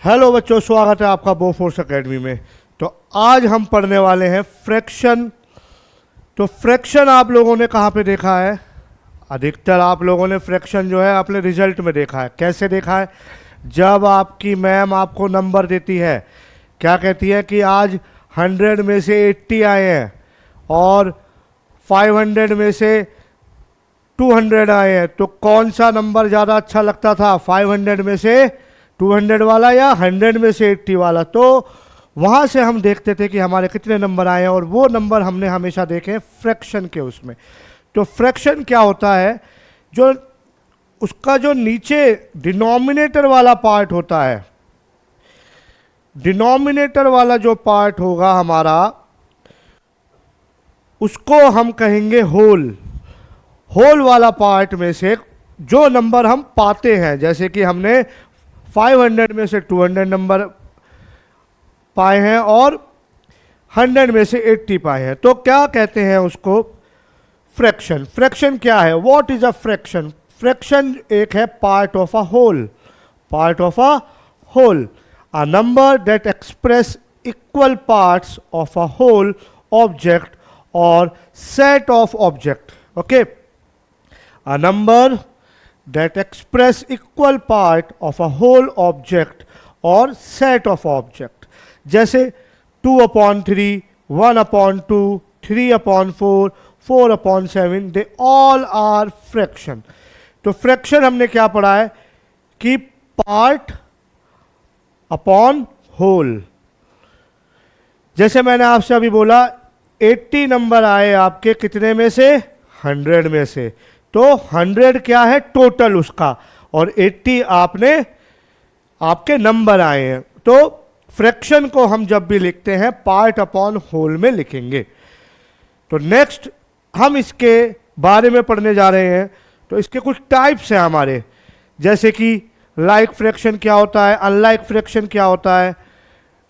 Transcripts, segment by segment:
Hello बच्चों, स्वागत है आपका बोफोर्स एकेडमी में। तो आज हम पढ़ने वाले हैं फ्रैक्शन। तो फ्रैक्शन आप लोगों ने कहाँ पे देखा है? अधिकतर आप लोगों ने फ्रैक्शन जो है अपने रिजल्ट में देखा है। कैसे देखा है? जब आपकी मैम आपको नंबर देती है, क्या कहती है कि आज 100 में से 80 आए हैं और 500 में से 200 आए हैं, तो कौन सा नंबर ज़्यादा अच्छा लगता था? 500 में से 200 वाला या 100 में से 80 वाला? तो वहाँ से हम देखते थे कि हमारे कितने नंबर आए हैं, और वो नंबर हमने हमेशा देखे फ्रैक्शन के उसमें। तो फ्रैक्शन क्या होता है? जो उसका जो नीचे डिनोमिनेटर वाला पार्ट होता है, डिनोमिनेटर वाला जो पार्ट होगा हमारा, उसको हम कहेंगे होल। होल वाला पार्ट में से जो नंबर हम पाते हैं, जैसे कि हमने 500 में से 200 नंबर पाए हैं और 100 में से 80 पाए हैं, तो क्या कहते हैं उसको? फ्रैक्शन। फ्रैक्शन क्या है? What is a fraction? Fraction एक है part of a whole. Part of a whole, a number that express equal parts of a whole object और set of object. Okay, a number that express equal part of a whole object or set of object, जैसे 2/3, 1/2, 3/4, 4/7, they all are fraction। तो fraction हमने क्या पढ़ा है कि part upon whole. जैसे मैंने आपसे अभी बोला 80 नंबर आए आपके कितने में से? 100 में से। तो 100 क्या है? टोटल उसका, और 80 आपके नंबर आए हैं। तो फ्रैक्शन को हम जब भी लिखते हैं पार्ट अपॉन होल में लिखेंगे। तो नेक्स्ट हम इसके बारे में पढ़ने जा रहे हैं। तो इसके कुछ टाइप्स हैं हमारे, जैसे कि लाइक फ्रैक्शन क्या होता है, अनलाइक फ्रैक्शन क्या होता है,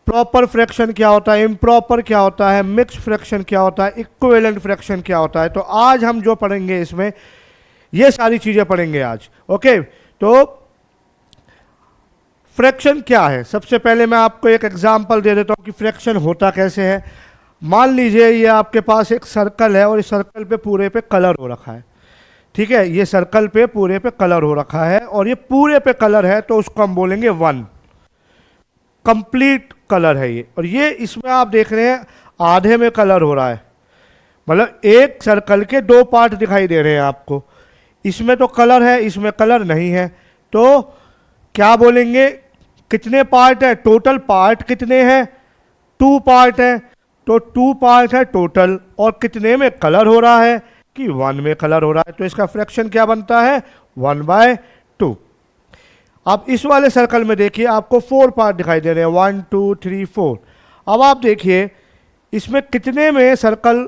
प्रॉपर फ्रैक्शन क्या होता है, इम्प्रॉपर क्या होता है, मिक्स फ्रैक्शन क्या होता है, इक्विवेलेंट फ्रैक्शन क्या होता है। तो आज हम जो पढ़ेंगे इसमें ये सारी चीजें पढ़ेंगे आज। ओके, तो फ्रैक्शन क्या है? सबसे पहले मैं आपको एक एग्जांपल दे देता हूं कि फ्रैक्शन होता कैसे है। मान लीजिए ये आपके पास एक सर्कल है और इस सर्कल पे पूरे पे कलर हो रखा है। ठीक है, ये सर्कल पे पूरे पे कलर हो रखा है और ये पूरे पे कलर है, तो उसको हम बोलेंगे 1। कंप्लीट कलर है ये। और ये इसमें आप देख रहे हैं आधे में कलर हो रहा है, मतलब एक सर्कल के 2 पार्ट दिखाई दे रहे हैं आपको। इसमें तो कलर है, इसमें कलर नहीं है, तो क्या बोलेंगे? कितने पार्ट है? टोटल पार्ट कितने हैं? 2 पार्ट है, तो 2 पार्ट है टोटल, और कितने में कलर हो रहा है? कि 1 में कलर हो रहा है। तो इसका फ्रैक्शन क्या बनता है? 1/2। अब इस वाले सर्कल में देखिए आपको 4 पार्ट दिखाई दे रहे हैं, 1 2 3 4। अब आप देखिए इसमें कितने में सर्कल,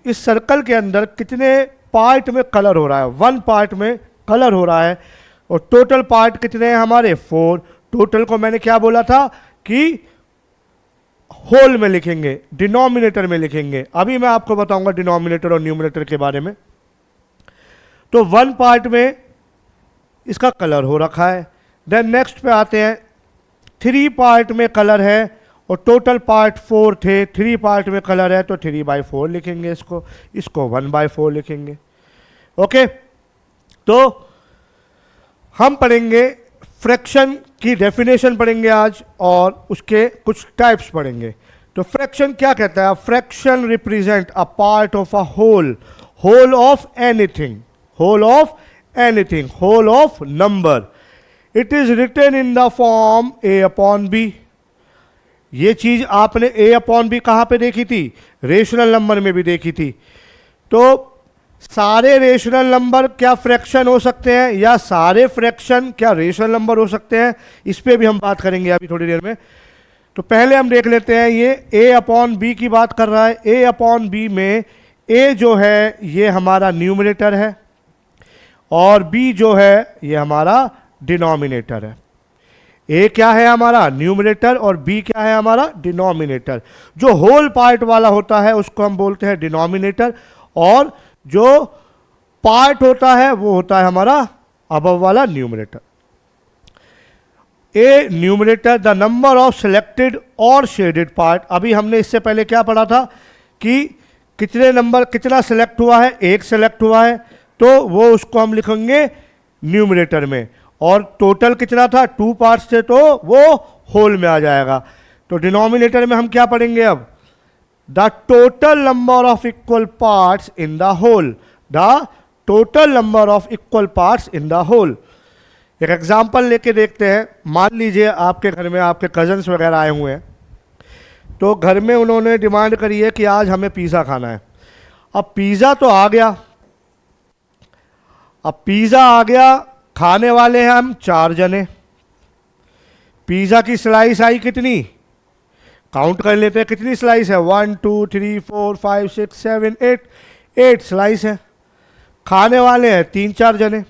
इस सर्कल के अंदर कितने पार्ट में कलर हो रहा है? 1 पार्ट में कलर हो रहा है। और टोटल पार्ट कितने हैं हमारे? 4। टोटल को मैंने क्या बोला था कि होल में लिखेंगे, डिनोमिनेटर में लिखेंगे। अभी मैं आपको बताऊंगा डिनोमिनेटर और न्यूमरेटर के बारे में। तो 1 पार्ट में इसका कलर हो रखा है। देन नेक्स्ट पे आते हैं, 3 पार्ट में कलर है और टोटल पार्ट 4 थे, 3 पार्ट में कलर है, तो 3/4 लिखेंगे इसको, इसको 1/4 लिखेंगे। ओके, तो हम पढ़ेंगे फ्रैक्शन की डेफिनेशन पढ़ेंगे आज, और उसके कुछ टाइप्स पढ़ेंगे। तो फ्रैक्शन क्या कहता है? Fraction represent a part of a whole, whole of anything, whole of anything, whole of number. It is written in the form a/b। ये चीज आपने a/b कहां पे देखी थी? रेशनल नंबर में भी देखी थी। तो सारे रेशनल नंबर क्या फ्रैक्शन हो सकते हैं, या सारे फ्रैक्शन क्या रेशनल नंबर हो सकते हैं? इस पे भी हम बात करेंगे अभी थोड़ी देर में। तो पहले हम देख लेते हैं, ये a/b की बात कर रहा है। a/b में a जो है ये हमारा न्यूमरेटर है, और b जो है ये हमारा डिनोमिनेटर है। ए क्या है हमारा? न्यूमरेटर, और बी क्या है हमारा? डिनोमिनेटर। जो होल पार्ट वाला होता है उसको हम बोलते हैं डिनोमिनेटर, और जो पार्ट होता है वो होता है हमारा अबव वाला numerator. A numerator the number of selected और शेडेड पार्ट। अभी हमने इससे पहले क्या पढ़ा था कि कितने नंबर, कितना सिलेक्ट हुआ है, एक सिलेक्ट हुआ है, तो वो उसको हम लिखेंगे न्यूमरेटर में, और टोटल कितना था, 2 पार्ट्स थे, तो वो होल में आ जाएगा। तो डिनोमिनेटर में हम क्या पढ़ेंगे अब, the total number of equal parts in the whole, the total number of equal parts in the whole. एक एग्जाम्पल लेके देखते हैं। मान लीजिए आपके घर में आपके कजन्स वगैरह आए हुए हैं, तो घर में उन्होंने डिमांड करी है कि आज हमें पिज़्ज़ा खाना है। अब पिज़्ज़ा तो आ गया, अब पिज़्ज़ा आ गया, खाने वाले हैं हम 4 जने। पिज़्ज़ा की स्लाइस आई कितनी, काउंट कर लेते हैं कितनी स्लाइस है, 1 2 3 4 5 6 7 8 स्लाइस है। खाने वाले हैं 3-4 जने।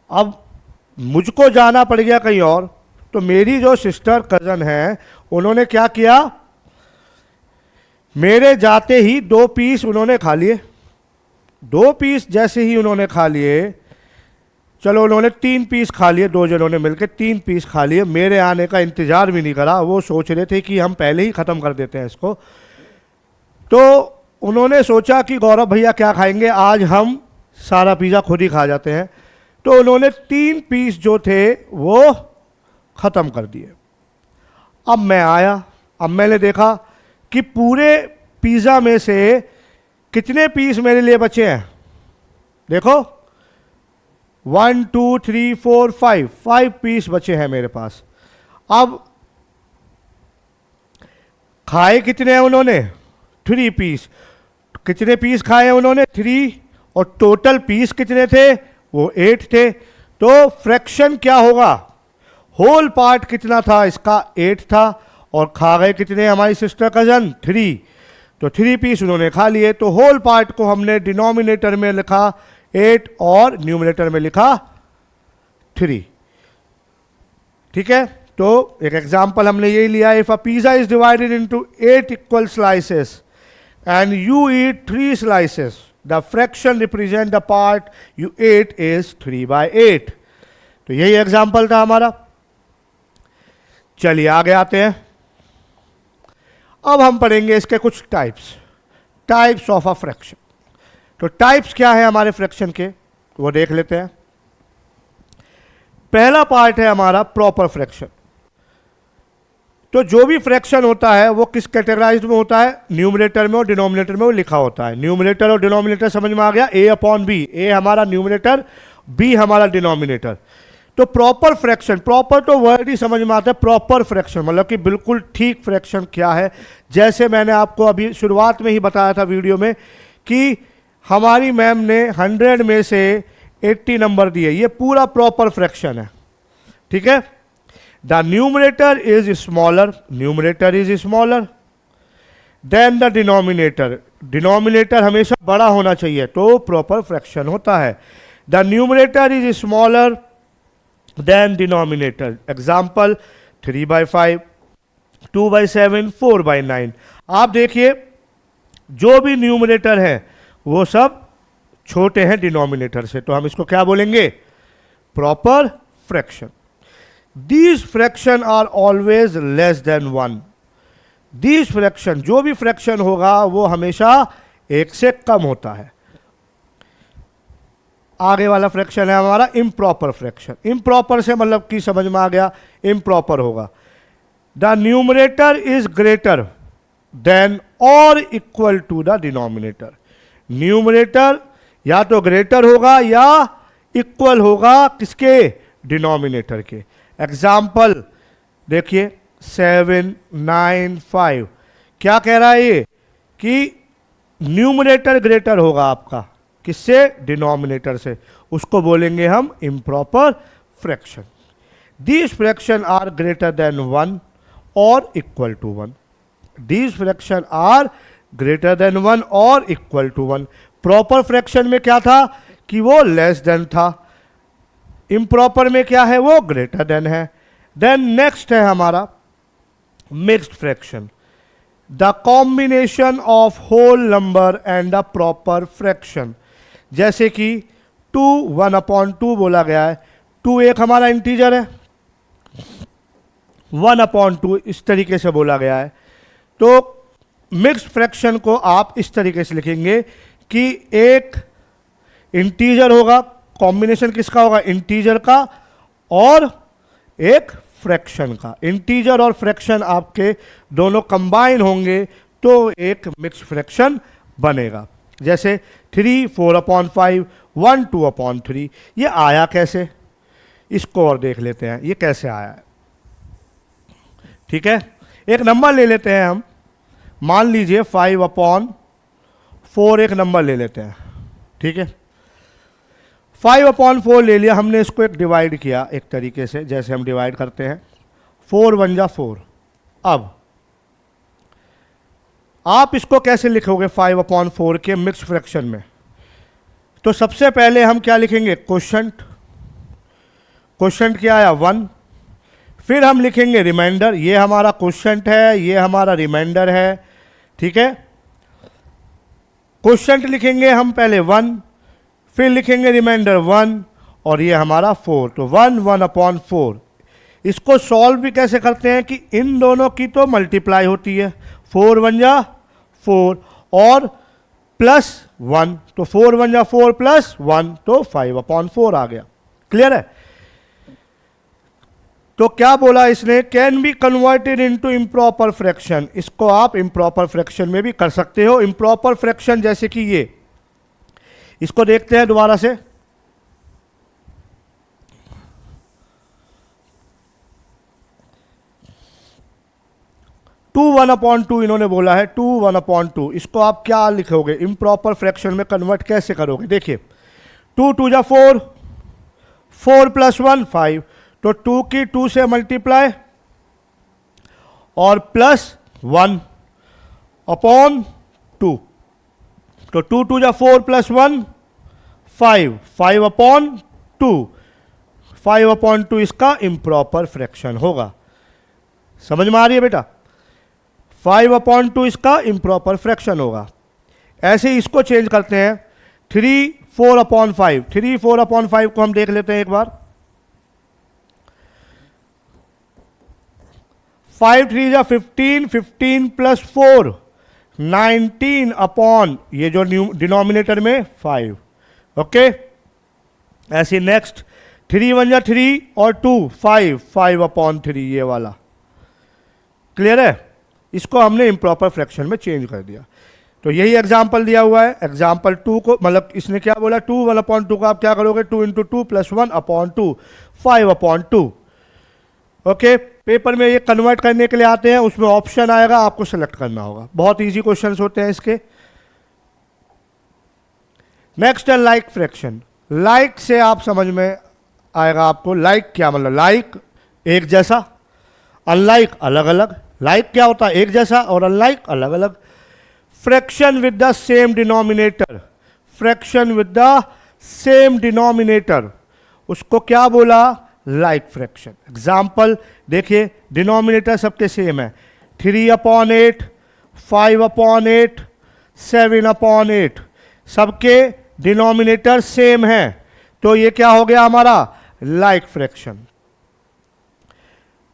अब मुझको जाना पड़ गया कहीं और, तो मेरी जो सिस्टर कज़न है उन्होंने क्या किया, मेरे जाते ही 2 पीस उन्होंने खा लिए। 2 पीस जैसे ही उन्होंने खा लिए, चलो उन्होंने 3 पीस खा लिए, 2 जनों ने मिलकर 3 पीस खा लिए, मेरे आने का इंतजार भी नहीं करा। वो सोच रहे थे कि हम पहले ही ख़त्म कर देते हैं इसको। तो उन्होंने सोचा कि गौरव भैया क्या खाएंगे, आज हम सारा पिज़्ज़ा खुद ही खा जाते हैं। तो उन्होंने 3 पीस जो थे वो ख़त्म कर दिए। अब मैं आया, अब मैंने देखा कि पूरे पिज़्ज़ा में से कितने पीस मेरे लिए बचे हैं, देखो 1 2 3 4 5 पीस बचे हैं मेरे पास। अब खाए कितने हैं उन्होंने, 3 पीस। कितने पीस खाए हैं उन्होंने, 3, और टोटल पीस कितने थे, वो 8 थे। तो फ्रैक्शन क्या होगा, होल पार्ट कितना था इसका, 8 था, और खा गए कितने हमारी सिस्टर कजन, 3। तो 3 पीस उन्होंने खा लिए। तो होल पार्ट को हमने डिनोमिनेटर में लिखा 8 और न्यूमरेटर में लिखा 3। ठीक है, तो एक एग्जांपल हमने यही लिया, if a pizza is divided into 8 equal slices and you eat 3 slices, the fraction represent the part you ate is 3/8। तो यही एग्जाम्पल था हमारा। चलिए आगे आते हैं। अब हम पढ़ेंगे इसके कुछ टाइप्स ऑफ अ फ्रैक्शन। तो टाइप्स क्या है हमारे फ्रैक्शन के, वो देख लेते हैं। पहला पार्ट है हमारा प्रॉपर फ्रैक्शन। तो जो भी फ्रैक्शन होता है वो किस कैटेगराइज में होता है, न्यूमरेटर में और डिनोमिनेटर में वो लिखा होता है। न्यूमरेटर और डिनोमिनेटर समझ में आ गया, A/B, A हमारा न्यूमरेटर, B हमारा डिनोमिनेटर। तो प्रॉपर फ्रैक्शन, प्रॉपर तो वर्ड ही समझ में आता है, प्रॉपर फ्रैक्शन मतलब कि बिल्कुल ठीक फ्रैक्शन क्या है। जैसे मैंने आपको अभी शुरुआत में ही बताया था वीडियो में कि हमारी मैम ने 100 में से 80 नंबर दिए, ये पूरा प्रॉपर फ्रैक्शन है। ठीक है, the numerator is smaller than the denominator हमेशा बड़ा होना चाहिए तो प्रॉपर फ्रैक्शन होता है। the numerator is smaller than denominator, example 3/5, 2/7, 4/9। आप देखिए जो भी न्यूमरेटर है वो सब छोटे हैं डिनोमिनेटर से, तो हम इसको क्या बोलेंगे, proper fraction. These fraction are always less than 1। These fraction, जो भी फ्रैक्शन होगा वो हमेशा 1 से कम होता है। आगे वाला फ्रैक्शन है हमारा इम्प्रॉपर फ्रैक्शन। इम्प्रॉपर से मतलब कि समझ में आ गया, इम्प्रॉपर होगा the numerator is greater than और equal to the denominator. Numerator या तो ग्रेटर होगा या इक्वल होगा किसके, डिनोमिनेटर के। एग्जाम्पल देखिए 7 9 5, क्या कह रहा है ये कि न्यूमरेटर ग्रेटर होगा आपका किससे, डिनोमिनेटर से, उसको बोलेंगे हम improper fraction. These fraction are greater than 1 और equal to 1। These fraction are greater than 1 और इक्वल टू 1। प्रॉपर फ्रैक्शन में क्या था कि वो लेस देन था, इम्प्रॉपर में क्या है, वो ग्रेटर देन है। देन नेक्स्ट है हमारा mixed fraction, the combination of whole number and the proper fraction. जैसे कि 2 1/2 बोला गया है। 2 एक हमारा इंटीजर है, 1/2 इस तरीके से बोला गया है। तो मिक्स्ड फ्रैक्शन को आप इस तरीके से लिखेंगे कि एक इंटीजर होगा, कॉम्बिनेशन किसका होगा, इंटीजर का और एक फ्रैक्शन का। इंटीजर और फ्रैक्शन आपके दोनों कंबाइन होंगे तो एक मिक्स्ड फ्रैक्शन बनेगा। जैसे 3 4/5, 1 2/3। ये आया कैसे, इसको और देख लेते हैं ये कैसे आया है। ठीक है, एक नंबर ले लेते हैं हम, मान लीजिए 5/4 एक नंबर ले लेते हैं। ठीक है, 5/4 ले लिया हमने, इसको एक डिवाइड किया एक तरीके से, जैसे हम डिवाइड करते हैं 4 1 जा 4। अब आप इसको कैसे लिखोगे 5/4 के मिक्स फ्रैक्शन में? तो सबसे पहले हम क्या लिखेंगे, क्वोशंट। क्वोशंट क्या आया 1। फिर हम लिखेंगे रिमाइंडर, ये हमारा क्वोशंट है, ये हमारा रिमाइंडर है। ठीक है, क्वोशंट लिखेंगे हम पहले 1, फिर लिखेंगे रिमाइंडर 1, और ये हमारा 4। तो 1 1/4। इसको सॉल्व भी कैसे करते हैं कि इन दोनों की तो मल्टीप्लाई होती है, 4 1 जा 4 और प्लस 1, तो 4 1 जा 4 प्लस 1, तो 5/4 आ गया। क्लियर है? तो क्या बोला इसने, can be converted into improper fraction. इसको आप इम्प्रॉपर फ्रैक्शन में भी कर सकते हो। इम्प्रॉपर फ्रैक्शन जैसे कि ये, इसको देखते हैं दोबारा से। टू 1/2 इन्होंने बोला है, 2 1/2। इसको आप क्या लिखोगे, इम्प्रॉपर फ्रैक्शन में कन्वर्ट कैसे करोगे? देखिए 2 2 जा 4, 4 प्लस 1 5, तो 2 की 2 से मल्टीप्लाई और प्लस 1/2, तो 2 2 जा 4 प्लस 1 5, 5/2। 5/2 इसका इम्प्रॉपर फ्रैक्शन होगा। समझ में आ रही है बेटा? 5/2 इसका इम्प्रॉपर फ्रैक्शन होगा। ऐसे ही इसको चेंज करते हैं, 3 4/5। 3 4/5 को हम देख लेते हैं एक बार। 5 3 जा 15, 15 प्लस 4 19/, ये जो डिनोमिनेटर में 5। ओके, ऐसे नेक्स्ट 3 1 जा 3 और 2 5, 5/3 ये वाला। क्लियर है? इसको हमने इम्प्रॉपर फ्रैक्शन में चेंज कर दिया। तो यही एग्जाम्पल दिया हुआ है। एग्जाम्पल 2 को, मतलब इसने क्या बोला, 2 1/2 को आप क्या करोगे, 2 × 2 प्लस 1/2, 5/2। ओके, पेपर में ये कन्वर्ट करने के लिए आते हैं, उसमें ऑप्शन आएगा, आपको सेलेक्ट करना होगा। बहुत इजी क्वेश्चंस होते हैं इसके। नेक्स्ट है लाइक फ्रैक्शन। लाइक से आप समझ में आएगा आपको, लाइक क्या मतलब, लाइक एक जैसा, अनलाइक अलग अलग। लाइक क्या होता है, एक जैसा, और अनलाइक अलग अलग। Fraction with the same denominator, fraction with the same denominator, उसको क्या बोला, लाइक फ्रैक्शन। एग्जाम्पल देखिए, डिनोमिनेटर सबके सेम है, 3/8, 5/8, 7/8, सबके डिनोमिनेटर सेम है, तो ये क्या हो गया हमारा, लाइक फ्रैक्शन।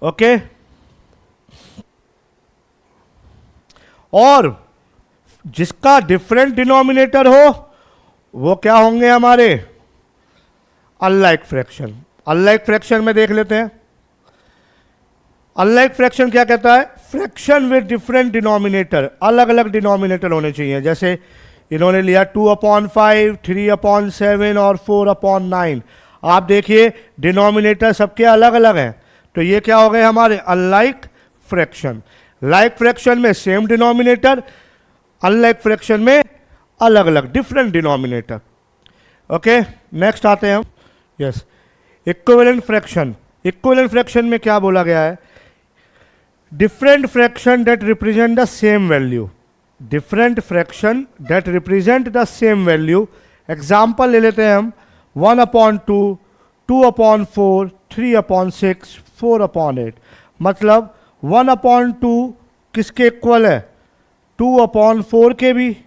ओके, और जिसका डिफरेंट डिनोमिनेटर हो वो क्या होंगे हमारे, अनलाइक फ्रैक्शन। अनलाइक फ्रैक्शन में देख लेते हैं। अनलाइक फ्रैक्शन क्या कहता है, फ्रैक्शन विद डिफरेंट डिनोमिनेटर, अलग अलग डिनोमिनेटर होने चाहिए। जैसे इन्होंने लिया 2/5, 3/7 और 4/9। आप देखिए डिनोमिनेटर सबके अलग अलग हैं, तो ये क्या हो गए हमारे अनलाइक फ्रैक्शन। लाइक फ्रैक्शन में सेम डिनोमिनेटर, अनलाइक फ्रैक्शन में अलग अलग डिफरेंट डिनोमिनेटर। ओके, नेक्स्ट आते हैं हम। Yes, equivalent fraction. Equivalent fraction में क्या बोला गया है, different fraction that represent the same value, different fraction that represent the same value. Example ले लेते हैं हम, 1/2, 2/4, 3/6, 4/8। मतलब 1/2 किसके इक्वल है, 2/4 के भी,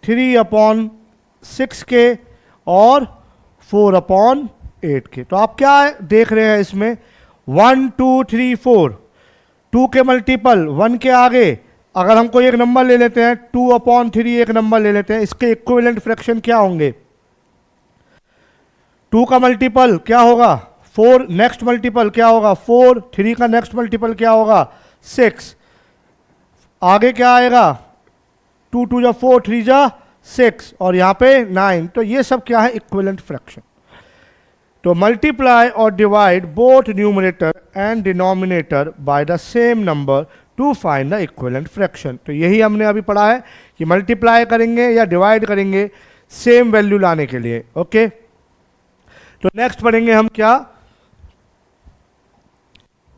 3/6 के और 4/8 के। तो आप क्या देख रहे हैं इसमें, 1 2 3 4, 2 के मल्टीपल 1 के आगे अगर हमको एक नंबर ले लेते हैं 2/3 एक नंबर ले लेते हैं, इसके इक्विवेलेंट फ्रैक्शन क्या होंगे? 2 का मल्टीपल क्या होगा 4, नेक्स्ट मल्टीपल क्या होगा 4, 3 का नेक्स्ट मल्टीपल क्या होगा 6, आगे क्या आएगा 2 2 जा 4, 3 जा 6 और यहाँ पे 9। तो ये सब क्या है इक्विवेलेंट फ्रैक्शन। तो मल्टीप्लाई और divide both numerator and denominator by the same number two find the equivalent fraction. तो यही हमने अभी पढ़ा है कि मल्टीप्लाई करेंगे या डिवाइड करेंगे सेम वैल्यू लाने के लिए। ओके, तो नेक्स्ट पढ़ेंगे हम क्या,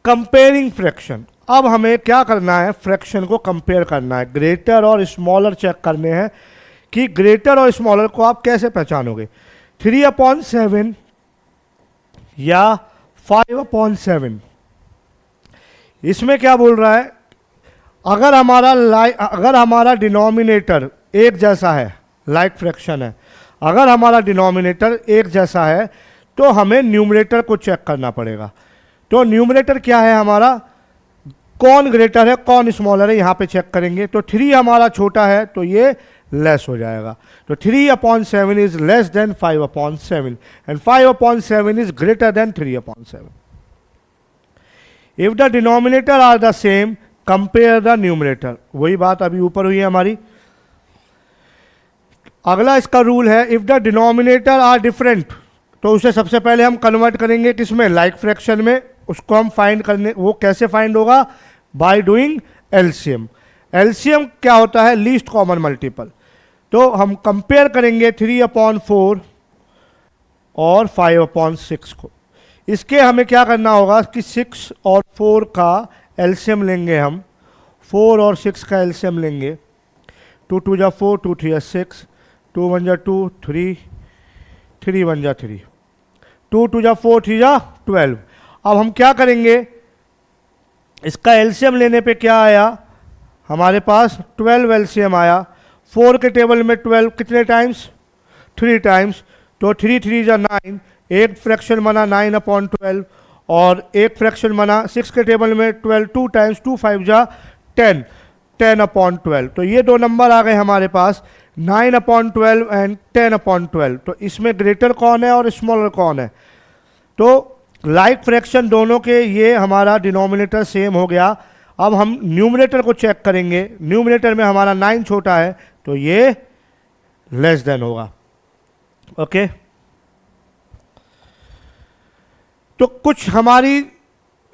कंपेयरिंग फ्रैक्शन। अब हमें क्या करना है, फ्रैक्शन को कंपेयर करना है, ग्रेटर और स्मॉलर चेक करने हैं कि ग्रेटर और स्मॉलर को आप कैसे पहचानोगे, 3/7 या 5/7। इसमें क्या बोल रहा है, अगर हमारा डिनोमिनेटर एक जैसा है, लाइक फ्रैक्शन है, अगर हमारा डिनोमिनेटर एक जैसा है तो हमें न्यूमरेटर को चेक करना पड़ेगा। तो न्यूमरेटर क्या है हमारा, कौन ग्रेटर है कौन स्मॉलर है, यहाँ पे चेक करेंगे। तो 3 हमारा छोटा है तो ये लेस हो जाएगा। तो 3/7 is less than 5/7 and 5/7 is greater than 3/7। If the denominator are the same compare the numerator. वही बात अभी ऊपर हुई है हमारी। अगला इसका रूल है, if the denominator are different, तो उसे सबसे पहले हम कन्वर्ट करेंगे किसमें, लाइक फ्रैक्शन में। उसको हम फाइंड करने, वो कैसे फाइंड होगा, बाय डूइंग एलसीएम। एलसीएम क्या होता है, लीस्ट कॉमन मल्टीपल। तो हम कंपेयर करेंगे 3/4 और 5/6 को। इसके हमें क्या करना होगा कि 6 और 4 का एलसीएम लेंगे हम, 4 और 6 का एलसीएम लेंगे। 2 2 जा 4, 2 3 जा 6, 2 1 जा 2, 3 3 1 जा 3, 2 2 जा 4, 3 जा 12। अब हम क्या करेंगे, इसका एलसीएम लेने पे क्या आया हमारे पास, 12 एलसीएम आया। 4 के टेबल में 12 कितने टाइम्स, 3 टाइम्स। तो 3 3 जा 9, एक फ्रैक्शन बना 9/12 और एक फ्रैक्शन बना 6 के टेबल में 12, 2 टाइम्स, 2 5 जा 10, 10/12। तो ये दो नंबर आ गए हमारे पास, 9/12 एंड 10/12। तो इसमें ग्रेटर कौन है और स्मॉलर कौन है, तो लाइक फ्रैक्शन दोनों के ये हमारा डिनोमिनेटर सेम हो गया। अब हम न्यूमरेटर को चेक करेंगे, न्यूमरेटर में हमारा 9 छोटा है तो ये लेस देन होगा। ओके, तो कुछ हमारी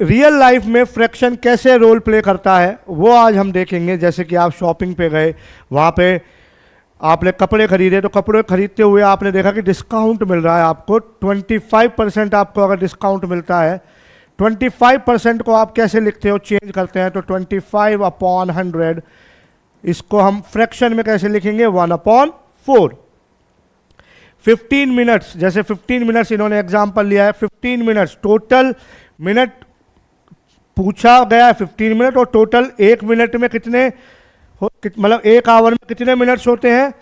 रियल लाइफ में फ्रैक्शन कैसे रोल प्ले करता है वो आज हम देखेंगे। जैसे कि आप शॉपिंग पे गए, वहाँ पे आपने कपड़े खरीदे, तो कपड़े खरीदते हुए आपने देखा कि डिस्काउंट मिल रहा है आपको, 25% आपको अगर डिस्काउंट मिलता है, 25% को आप कैसे लिखते हो, चेंज करते हैं। तो 25/100, इसको हम फ्रैक्शन में कैसे लिखेंगे, 1/4। 15 मिनट्स, जैसे 15 मिनट्स इन्होंने एग्जाम्पल लिया है, 15 मिनट्स टोटल मिनट पूछा गया है 15 मिनट, और टोटल 1 मिनट में कितने, मतलब 1 आवर में कितने मिनट्स होते हैं,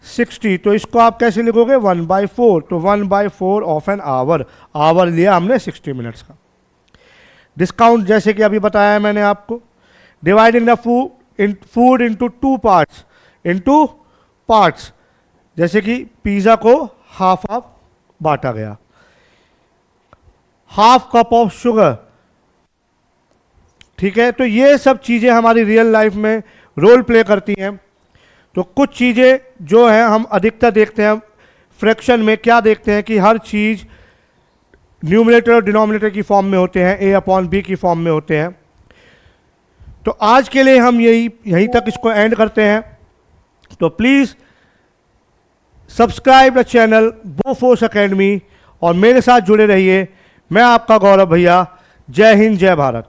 60। तो इसको आप कैसे लिखोगे, 1/4। तो 1/4 ऑफ एन आवर, आवर लिया हमने 60 मिनट्स का। डिस्काउंट जैसे कि अभी बताया है मैंने आपको। Dividing the food into 2 parts, into parts, जैसे कि पिज़्ज़ा को हाफ हाफ बांटा गया। हाफ कप ऑफ शुगर, ठीक है। तो ये सब चीज़ें हमारी रियल लाइफ में रोल प्ले करती हैं। तो कुछ चीज़ें जो हैं हम अधिकतर देखते हैं फ्रैक्शन में, क्या देखते हैं कि हर चीज़ न्यूमरेटर और डिनोमिनेटर की फॉर्म में होते हैं, A/B की फॉर्म में होते हैं। तो आज के लिए हम यहीं तक इसको एंड करते हैं। तो please subscribe the channel Bofors academy और मेरे साथ जुड़े रहिए। मैं आपका गौरव भैया। जय हिंद, जय भारत।